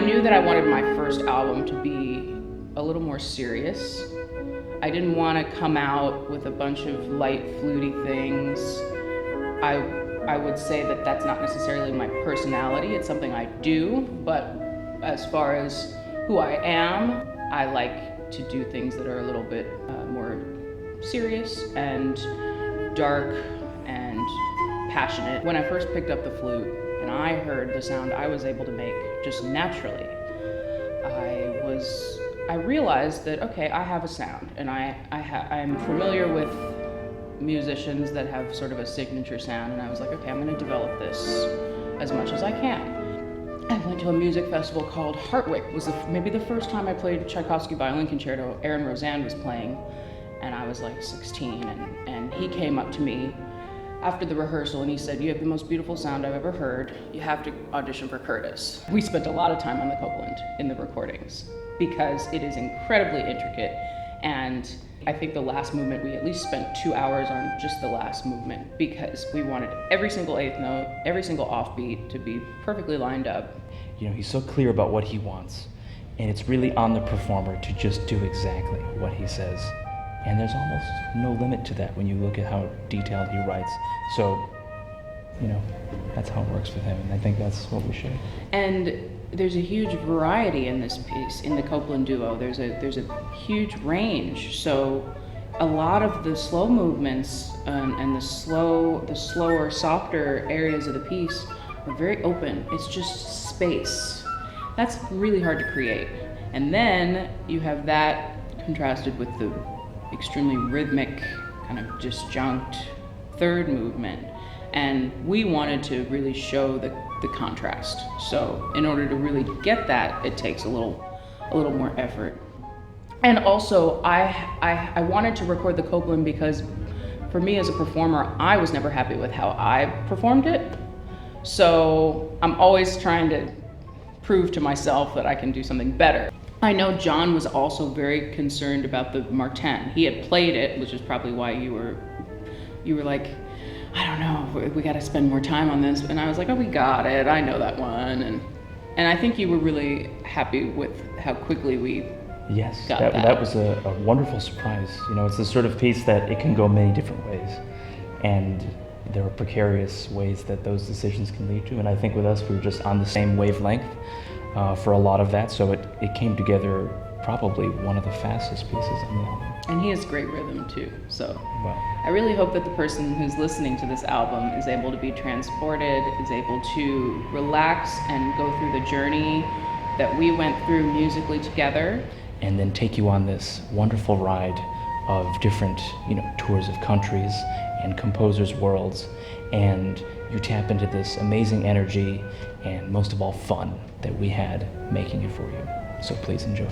I knew that I wanted my first album to be a little more serious. I didn't want to come out with a bunch of light, fluty things. I would say that that's not necessarily my personality. It's something I do, but as far as who I am, I like to do things that are a little bit more serious and dark and passionate. When I first picked up the flute and I heard the sound I was able to make just naturally, I realized that, okay, I have a sound, and I'm familiar with musicians that have sort of a signature sound, and I was like, okay, I'm going to develop this as much as I can. I went to a music festival called Hartwick. It was maybe the first time I played Tchaikovsky Violin Concerto. Aaron Rosanne was playing, and I was like 16, and he came up to me after the rehearsal and he said, "You have the most beautiful sound I've ever heard. You have to audition for Curtis." We spent a lot of time on the Copeland in the recordings because it is incredibly intricate, and I think the last movement, we at least spent 2 hours on just the last movement because we wanted every single eighth note, every single offbeat to be perfectly lined up. You know, he's so clear about what he wants, and it's really on the performer to just do exactly what he says. And there's almost no limit to that when you look at how detailed he writes. So, you know, that's how it works with him, and I think that's what we should. And there's a huge variety in this piece, in the Copeland duo. There's a huge range. So a lot of the slow movements and the slower, softer areas of the piece are very open. It's just space. That's really hard to create. And then you have that contrasted with the extremely rhythmic, kind of disjunct third movement. And we wanted to really show the contrast. So in order to really get that, it takes a little more effort. And also, I wanted to record the Copeland because for me as a performer, I was never happy with how I performed it. So I'm always trying to prove to myself that I can do something better. I know John was also very concerned about the Martin. He had played it, which is probably why you were like, I don't know, we got to spend more time on this. And I was like, oh, we got it. I know that one. And I think you were really happy with how quickly we got that. That was a wonderful surprise. You know, it's the sort of piece that it can go many different ways. And there are precarious ways that those decisions can lead to. And I think with us, we were just on the same wavelength for a lot of that. So it came together probably one of the fastest pieces on the album. And he has great rhythm too. So Wow. I really hope that the person who's listening to this album is able to be transported, is able to relax and go through the journey that we went through musically together. And then take you on this wonderful ride of different, tours of countries and composers' worlds. And you tap into this amazing energy and most of all fun that we had making it for you. So please enjoy.